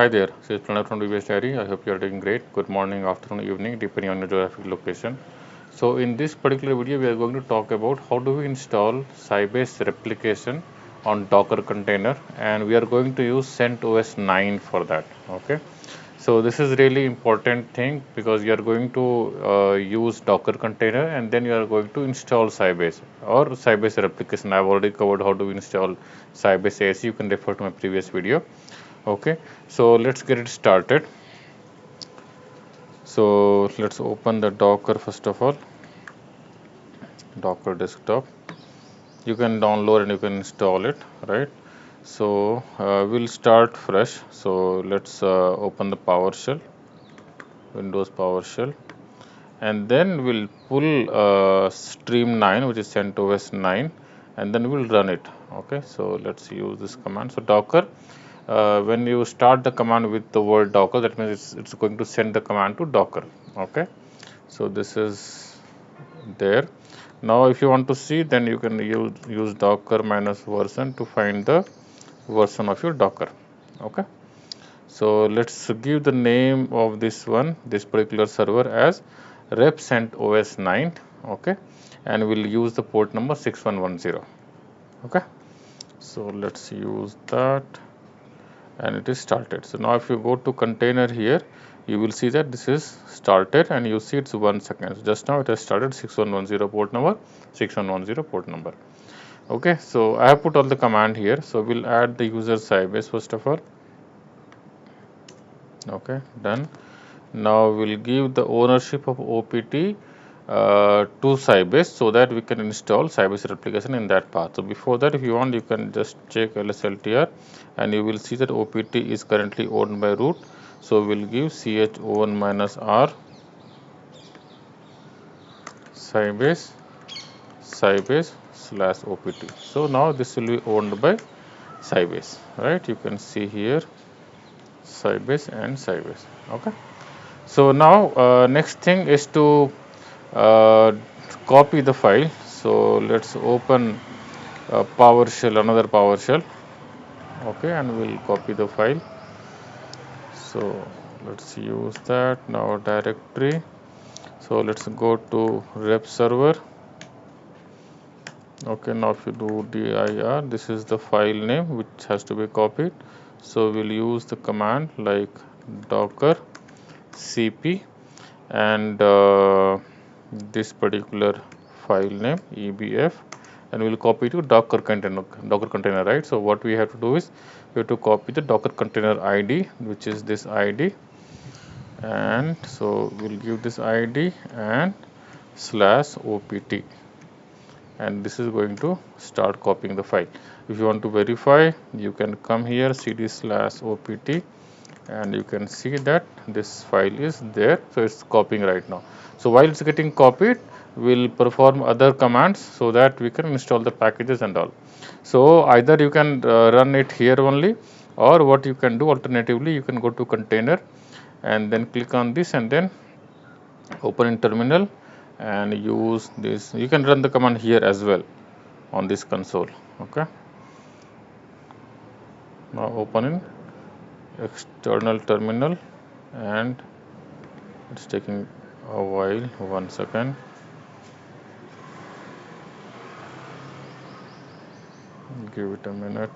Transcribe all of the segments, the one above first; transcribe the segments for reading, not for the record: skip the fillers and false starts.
Hi there, this is Pranab from DBAs Diary. I hope you are doing great. Good morning, afternoon, evening, depending on your geographic location. So in this particular video, we are going to talk about how do we install Sybase replication on Docker container, and we are going to use CentOS 9 for that. Okay. So this is really important thing because you are going to use Docker container and then you are going to install Sybase or Sybase replication. I've already covered how to install Sybase ASC. You can refer to my previous video. Okay, so let's get it started. So let's open the Docker first of all, Docker desktop. You can download and you can install it, right? So we'll start fresh. So let's open the PowerShell, Windows PowerShell, and then we'll pull stream 9, which is CentOS 9, and then we'll run it. Okay, so let's use this command. So Docker, when you start the command with the word Docker, that means it's going to send the command to Docker. Okay, so this is there. Now if you want to see, then you can use Docker minus version to find the version of your Docker. Okay, so let's give the name of this particular server as rep CentOS 9. Okay, and we'll use the port number 6110. Okay, so let's use that, and it is started. So now if you go to container here, you will see that this is started, and you see it's 1 second. So just now it has started, 6110 port number, 6110 port number. Okay, so I have put all the command here. So we'll add the user Sybase first of all. Okay, done. Now we'll give the ownership of OPT to Sybase so that we can install Sybase replication in that path. So before that, if you want, you can just check lsltr, and you will see that OPT is currently owned by root. So we'll give chown minus r Sybase slash OPT. So now this will be owned by Sybase, right? You can see here Sybase and Sybase. Okay. So now next thing is to copy the file. So let's open PowerShell, another PowerShell. Okay, and we'll copy the file. So let's use that now directory. So let's go to rep server. Okay, now if you do dir, this is the file name which has to be copied. So we'll use the command like docker cp and this particular file name ebf, and we'll copy to docker container, right? So what we have to do is we have to copy the docker container id, which is this id, and so we'll give this id and slash opt, and this is going to start copying the file. If you want to verify, you can come here cd slash opt, and you can see that this file is there. So it's copying right now. So while it's getting copied, we'll perform other commands so that we can install the packages and all. So either you can run it here only, or what you can do alternatively, you can go to container and then click on this and then open in terminal and use this. You can run the command here as well on this console. Okay, now open in external terminal, and it's taking a while, 1 second. Give it a minute.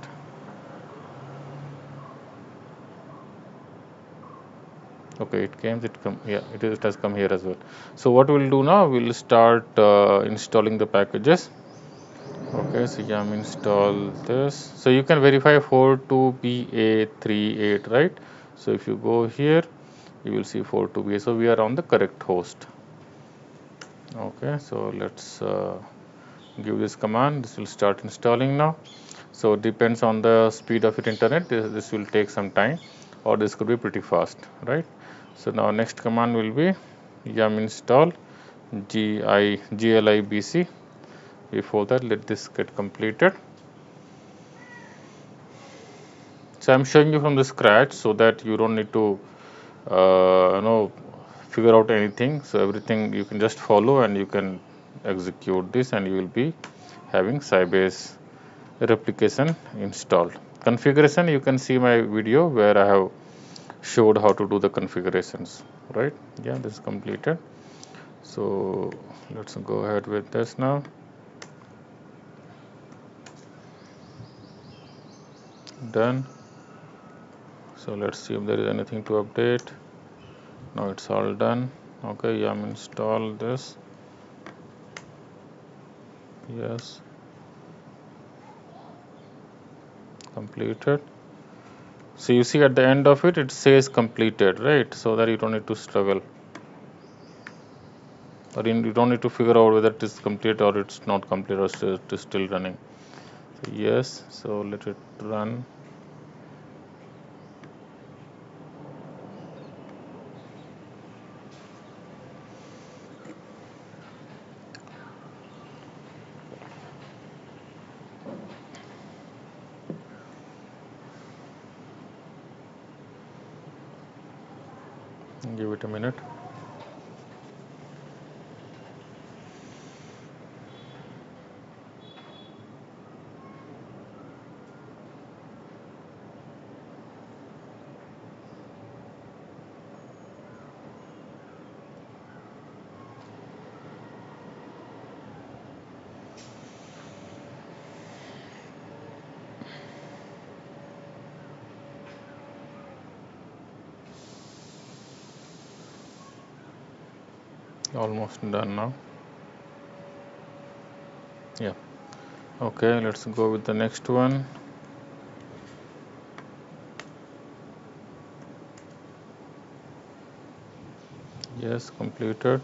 Okay, it has come here as well. So what we'll do now, we'll start installing the packages. Okay, so yum install this. So you can verify 42BA38, right? So if you go here, you will see 42BA. So we are on the correct host. Okay, so let's give this command. This will start installing now. So it depends on the speed of your internet. This will take some time, or this could be pretty fast, right? So now next command will be yum install glibc. Before that, let this get completed. So I'm showing you from the scratch so that you don't need to figure out anything. So everything you can just follow and you can execute this, and you will be having Sybase replication installed. Configuration, you can see my video where I have showed how to do the configurations, right? Yeah, this is completed. So let's go ahead with this now. Done. So let's see if there is anything to update. Now it's all done. Okay, yum install this. Yes, completed. So you see at the end of it, it says completed, right? So that you don't need to struggle, or you don't need to figure out whether it is complete or it's not complete, or it is still running. So yes, so let it run. Give it a minute. Almost done now. Yeah. Okay, let's go with the next one. Yes, completed.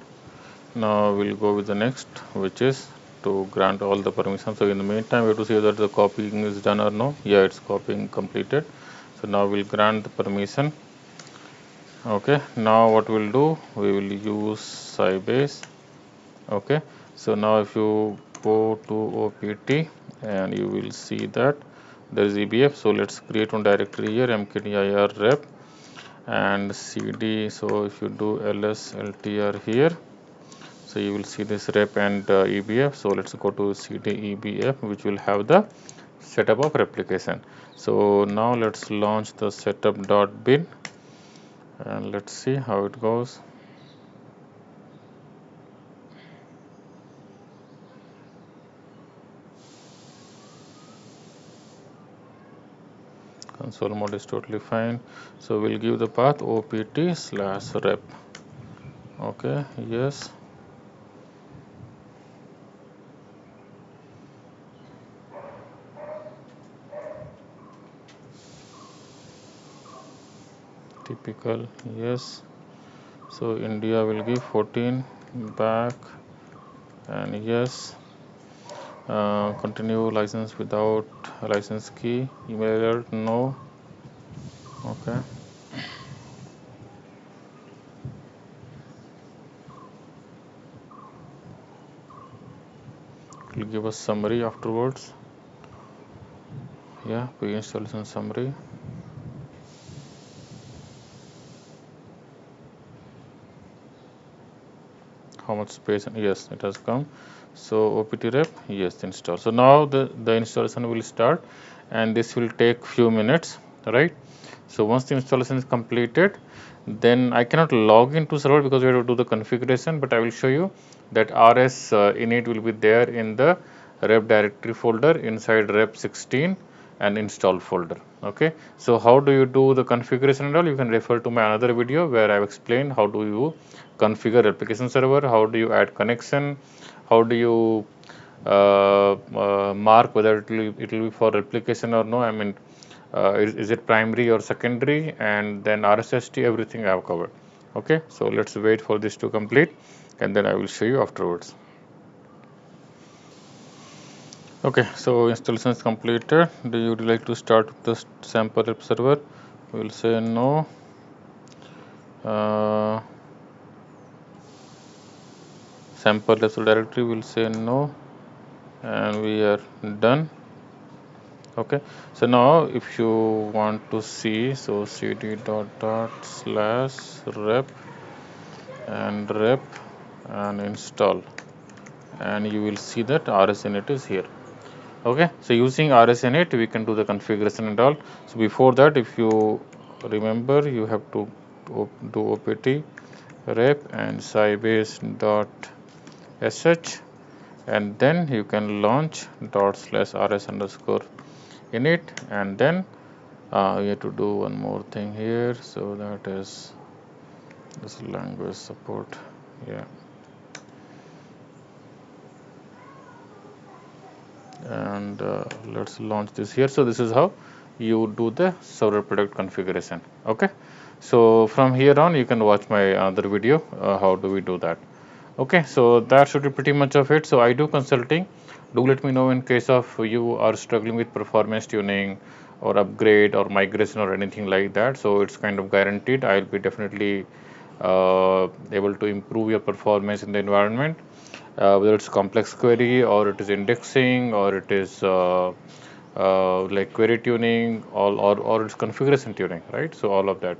Now we'll go with the next, which is to grant all the permissions. So in the meantime, we have to see whether the copying is done or no. Yeah, it's copying completed. So now we'll grant the permission. Okay, now what we'll do, we will use Sybase. Okay, so now if you go to OPT and you will see that there is EBF. So let's create one directory here, mkdir rep and cd. So if you do ls ltr here, so you will see this rep and EBF. So let's go to cd EBF, which will have the setup of replication. So now let's launch the setup.bin and let's see how it goes. Console mode is totally fine. So we'll give the path opt/rep. Okay, yes. Typical, yes. So India will give 14 back and yes. Continue license without license key. Email alert, no. Okay. It will give us summary afterwards. Yeah, pre-installation summary. How much space? Yes, it has come. So opt rep, yes, install. So now the installation will start and this will take few minutes, right? So once the installation is completed, then I cannot log into server because we have to do the configuration, but I will show you that rs init will be there in the rep directory folder inside rep 16 and install folder. Okay, so how do you do the configuration and all? You can refer to my another video where I have explained how do you configure replication server, how do you add connection, how do you mark whether it will be for replication or no. I mean, is it primary or secondary, and then RSST, everything I have covered. Okay, so let's wait for this to complete and then I will show you afterwards. Okay, so installation is completed. Do you would like to start the sample rep server? We will say no. Sample rep directory will say no, and we are done. Okay, so now if you want to see, so cd /rep and rep and install, and you will see that rs-init is here. Okay, so using rs-init we can do the configuration and all. So before that, if you remember you have to do opt rep and sybase dot sh, and then you can launch dot slash rs underscore init, and then you have to do one more thing here, so that is this language support. Yeah, and let's launch this here. So this is how you do the server product configuration. Okay, so from here on you can watch my other video, how do we do that. Okay, so that should be pretty much of it. So I do consulting. Do let me know in case of you are struggling with performance tuning or upgrade or migration or anything like that. So it's kind of guaranteed. I'll be definitely able to improve your performance in the environment, whether it's complex query or it is indexing or it is like query tuning, or it's configuration tuning, right? So all of that.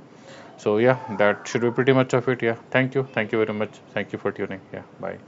So yeah, that should be pretty much of it. Yeah, thank you very much, thank you for tuning. Yeah, bye.